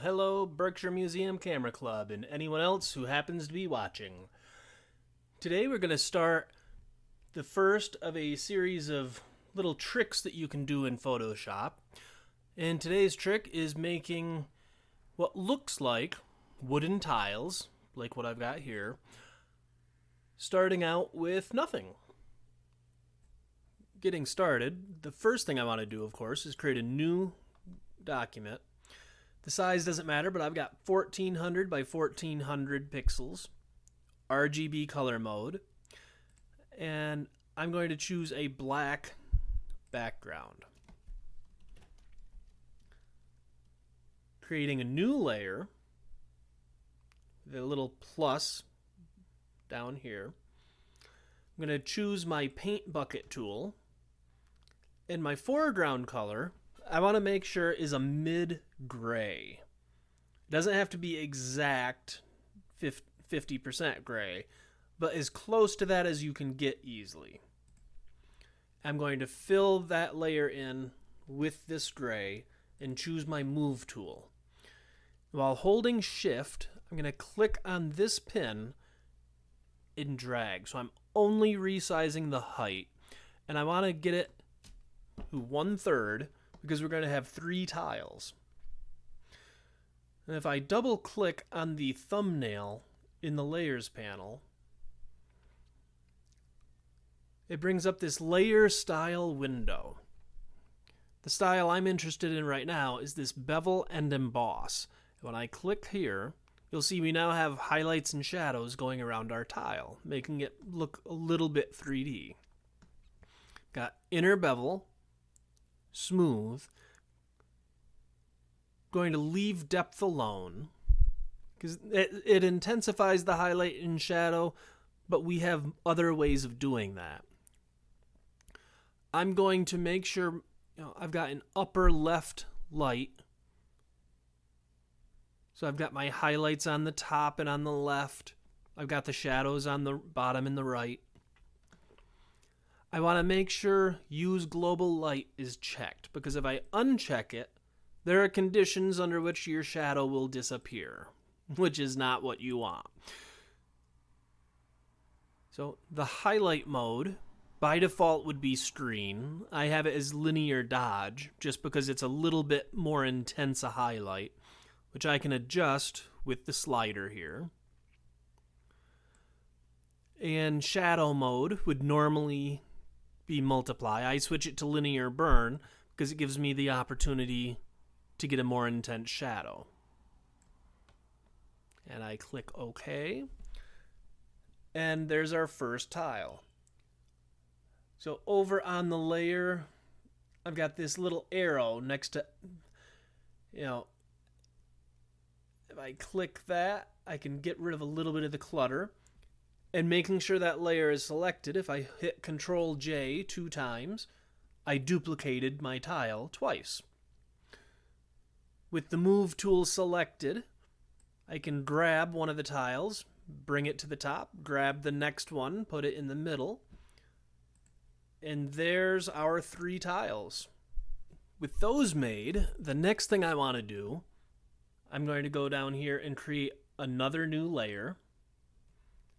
hello, Berkshire Museum Camera Club, and anyone else who happens to be watching. Today we're going to start the first of a series of little tricks that you can do in Photoshop. And today's trick is making what looks like wooden tiles, like what I've got here, starting out with nothing. Getting started, the first thing I want to do, of course, is create a new document. The size doesn't matter, but I've got 1400 by 1400 pixels, RGB color mode, and I'm going to choose a black background. Creating a new layer, the little plus down here. I'm going to choose my paint bucket tool, and my foreground color I want to make sure is a mid-gray. It doesn't have to be exact 50% gray, but as close to that as you can get easily. I'm going to fill that layer in with this gray and choose my move tool. While holding shift, I'm going to click on this pin and drag. So I'm only resizing the height, and I want to get it to 1/3 because we're going to have 3 tiles. And if I double click on the thumbnail in the layers panel, it brings up this layer style window. The style I'm interested in right now is this bevel and emboss. When I click here, you'll see we now have highlights and shadows going around our tile, making it look a little bit 3D. Got inner bevel, smooth. Going to leave depth alone because it intensifies the highlight and shadow, but we have other ways of doing that. I'm going to make sure I've got an upper left light. So I've got my highlights on the top and on the left. I've got the shadows on the bottom and the right. I want to make sure use global light is checked, because if I uncheck it, there are conditions under which your shadow will disappear, which is not what you want. So the highlight mode by default would be screen. I have it as linear dodge just because it's a little bit more intense a highlight, which I can adjust with the slider here. And shadow mode would normally be multiply. I switch it to linear burn because it gives me the opportunity to get a more intense shadow. And I click OK. And there's our first tile. So over on the layer, I've got this little arrow next to, if I click that, I can get rid of a little bit of the clutter. And making sure that layer is selected, if I hit Control J 2 times, I duplicated my tile twice. With the Move tool selected, I can grab one of the tiles, bring it to the top, grab the next one, put it in the middle, and there's our 3 tiles. With those made, the next thing I want to do, I'm going to go down here and create another new layer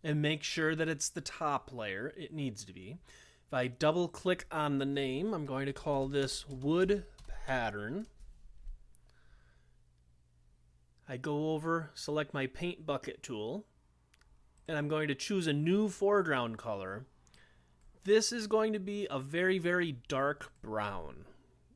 and make sure that it's the top layer. It needs to be. If I double click on the name, I'm going to call this Wood Pattern. I go over, select my paint bucket tool, and I'm going to choose a new foreground color. This is going to be a very, very dark brown,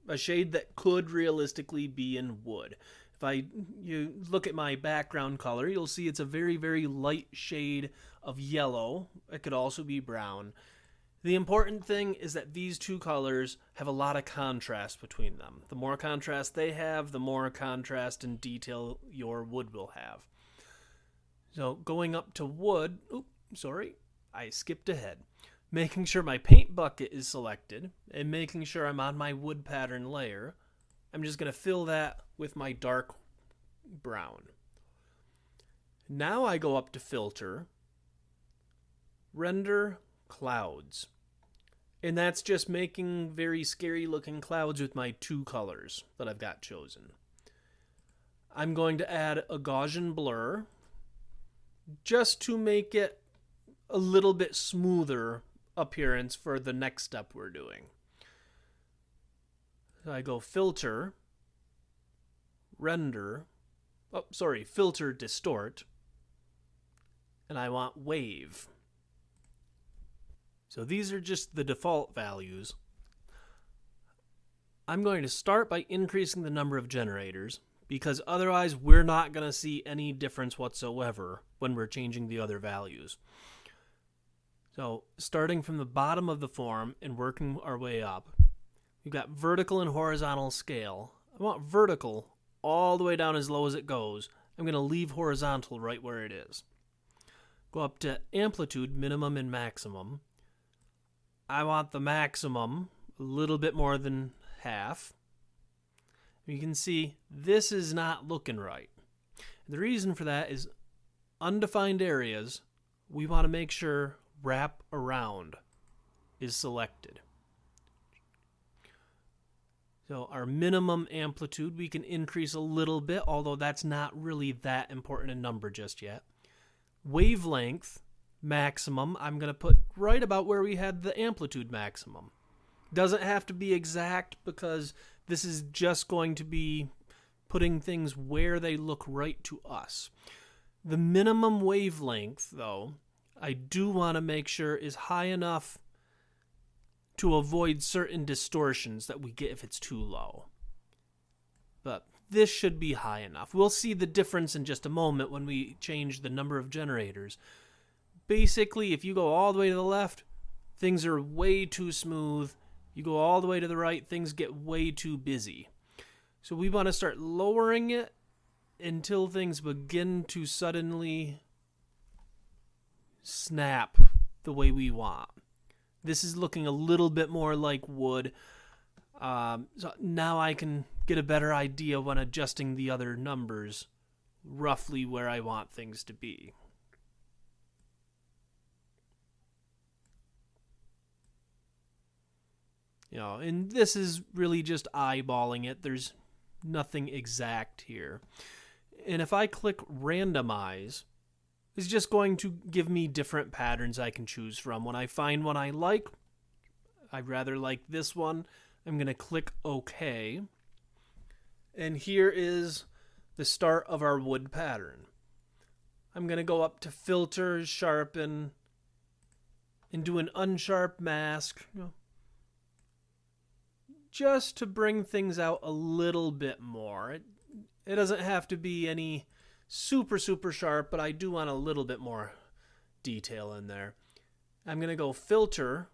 a shade that could realistically be in wood. If you look at my background color, you'll see it's a very, very light shade of yellow. It could also be brown. The important thing is that these 2 colors have a lot of contrast between them. The more contrast they have, the more contrast and detail your wood will have. So going up to wood, I skipped ahead. Making sure my paint bucket is selected and making sure I'm on my wood pattern layer, I'm just going to fill that with my dark brown. Now I go up to Filter, Render Clouds. And that's just making very scary looking clouds with my 2 colors that I've got chosen. I'm going to add a Gaussian blur just to make it a little bit smoother appearance for the next step we're doing. So I go filter, render, filter distort, and I want wave. So these are just the default values. I'm going to start by increasing the number of generators, because otherwise we're not going to see any difference whatsoever when we're changing the other values. So starting from the bottom of the form and working our way up, we've got vertical and horizontal scale. I want vertical all the way down as low as it goes. I'm going to leave horizontal right where it is. Go up to amplitude, minimum and maximum. I want the maximum a little bit more than half. You can see this is not looking right. And the reason for that is undefined areas, we want to make sure wrap around is selected. So our minimum amplitude we can increase a little bit, although that's not really that important a number just yet. Wavelength maximum, I'm going to put right about where we had the amplitude maximum. Doesn't have to be exact because this is just going to be putting things where they look right to us. The minimum wavelength, though, I do want to make sure is high enough to avoid certain distortions that we get if it's too low. But this should be high enough. We'll see the difference in just a moment when we change the number of generators. Basically, if you go all the way to the left, things are way too smooth. You go all the way to the right, things get way too busy. So we want to start lowering it until things begin to suddenly snap the way we want. This is looking a little bit more like wood. So now I can get a better idea when adjusting the other numbers roughly where I want things to be. And this is really just eyeballing it. There's nothing exact here. And if I click randomize, it's just going to give me different patterns I can choose from. When I find one I like, I rather like this one, I'm going to click OK. And here is the start of our wood pattern. I'm going to go up to filter, sharpen, and do an unsharp mask. Just to bring things out a little bit more. It doesn't have to be any super sharp, but I do want a little bit more detail in there. I'm going to go filter,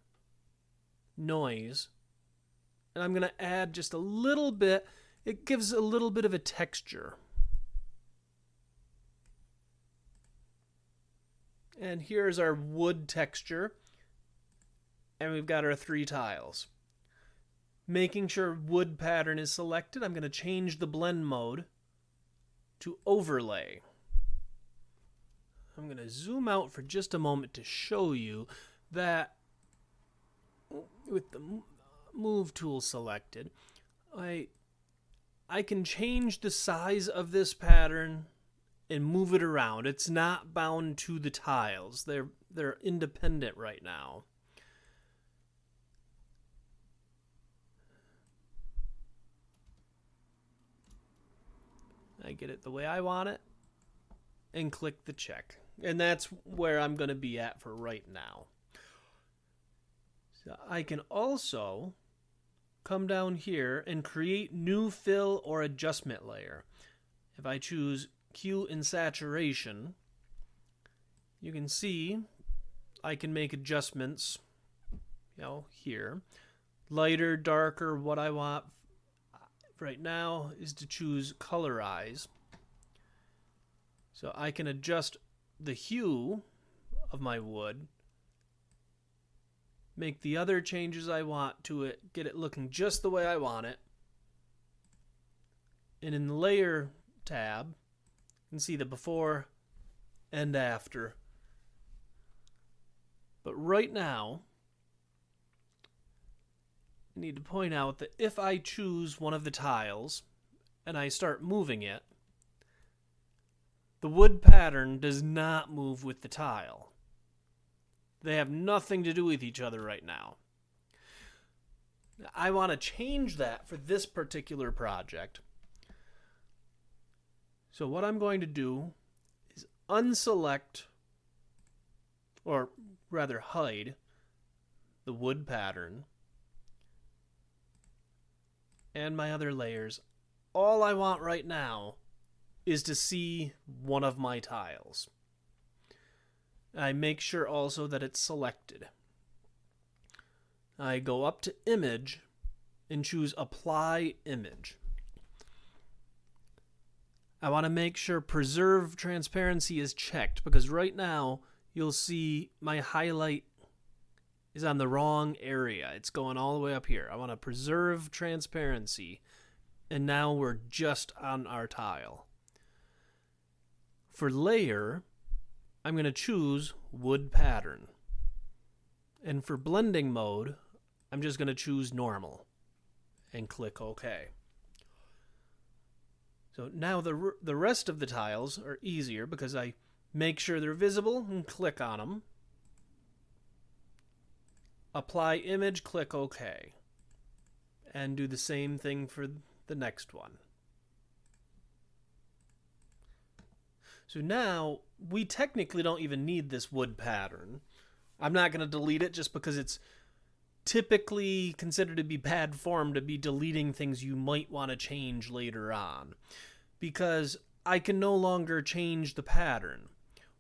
noise, and I'm going to add just a little bit. It gives a little bit of a texture. And here's our wood texture, and we've got our 3 tiles. Making sure wood pattern is selected, I'm going to change the blend mode to overlay. I'm going to zoom out for just a moment to show you that with the move tool selected, I can change the size of this pattern and move it around. It's not bound to the tiles. They're independent right now. I get it the way I want it, and click the check. And that's where I'm going to be at for right now. So I can also come down here and create new fill or adjustment layer. If I choose Q in saturation, you can see I can make adjustments, here. Lighter, darker, what I want right now is to choose colorize. So I can adjust the hue of my wood, make the other changes I want to it, get it looking just the way I want it. And in the layer tab, you can see the before and after. But right now, I need to point out that if I choose one of the tiles and I start moving it, the wood pattern does not move with the tile. They have nothing to do with each other right now. I want to change that for this particular project. So what I'm going to do is unselect, or rather hide, the wood pattern and my other layers. All I want right now is to see one of my tiles. I make sure also that it's selected. I go up to Image and choose Apply Image. I want to make sure Preserve Transparency is checked, because right now you'll see my highlight is on the wrong area. It's going all the way up here. I want to preserve transparency, and now we're just on our tile. For layer, I'm going to choose wood pattern. And for blending mode, I'm just going to choose normal and click OK. So now the rest of the tiles are easier because I make sure they're visible and click on them. Apply image, click OK. And do the same thing for the next one. So now, we technically don't even need this wood pattern. I'm not going to delete it just because it's typically considered to be bad form to be deleting things you might want to change later on. Because I can no longer change the pattern.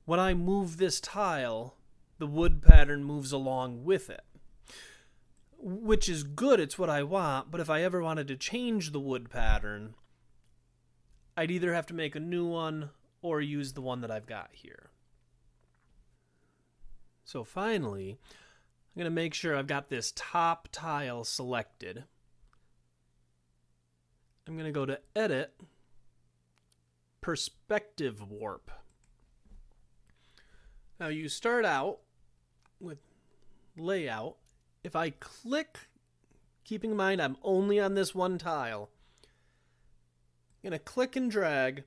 When I move this tile, the wood pattern moves along with it. Which is good, it's what I want, but if I ever wanted to change the wood pattern, I'd either have to make a new one or use the one that I've got here. So finally, I'm going to make sure I've got this top tile selected. I'm going to go to Edit, Perspective Warp. Now you start out with Layout. If I click, keeping in mind I'm only on this one tile, I'm going to click and drag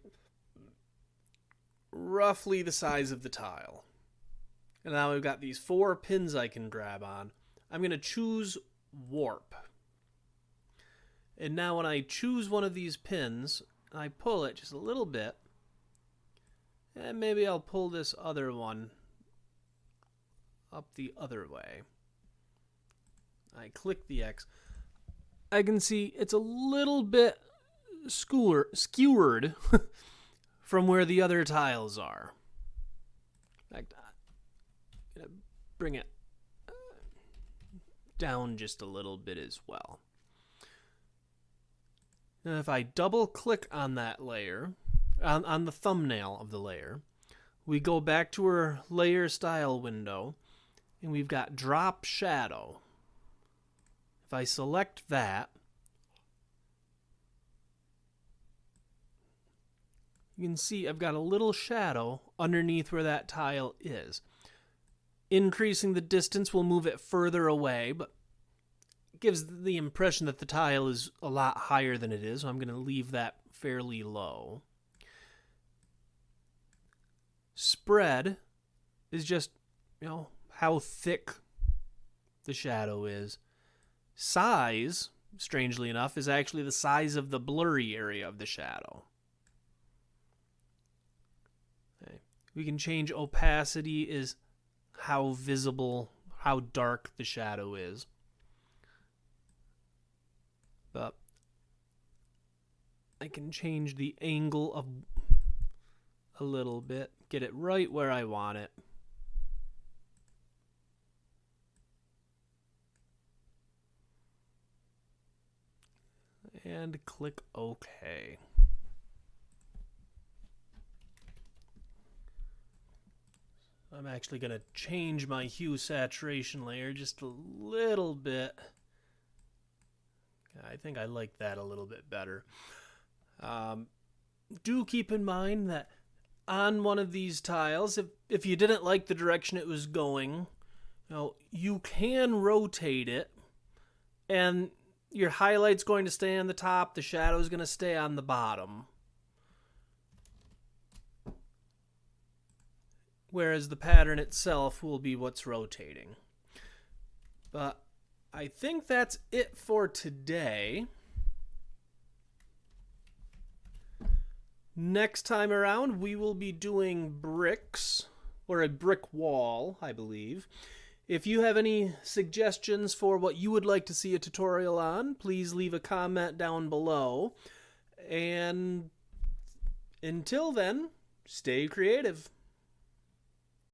roughly the size of the tile. And now we've got these 4 pins I can grab on. I'm going to choose Warp. And now when I choose one of these pins, I pull it just a little bit. And maybe I'll pull this other one up the other way. I click the X. I can see it's a little bit skewered from where the other tiles are. In fact, I'm going to bring it down just a little bit as well. And if I double click on that layer, on the thumbnail of the layer, we go back to our layer style window, and we've got drop shadow. If I select that, you can see I've got a little shadow underneath where that tile is. Increasing the distance will move it further away, but it gives the impression that the tile is a lot higher than it is, so I'm going to leave that fairly low. Spread is just, how thick the shadow is. Size, strangely enough, is actually the size of the blurry area of the shadow. Okay. We can change opacity is how visible, how dark the shadow is. But I can change the angle of a little bit, get it right where I want it. And click OK. I'm actually going to change my hue saturation layer just a little bit. I think I like that a little bit better. Do keep in mind that on one of these tiles, if you didn't like the direction it was going, you can rotate it, and your highlight's going to stay on the top, the shadow's going to stay on the bottom. whereas the pattern itself will be what's rotating. But I think that's it for today. Next time around, we will be doing bricks, or a brick wall, I believe. If you have any suggestions for what you would like to see a tutorial on, please leave a comment down below. And until then, stay creative.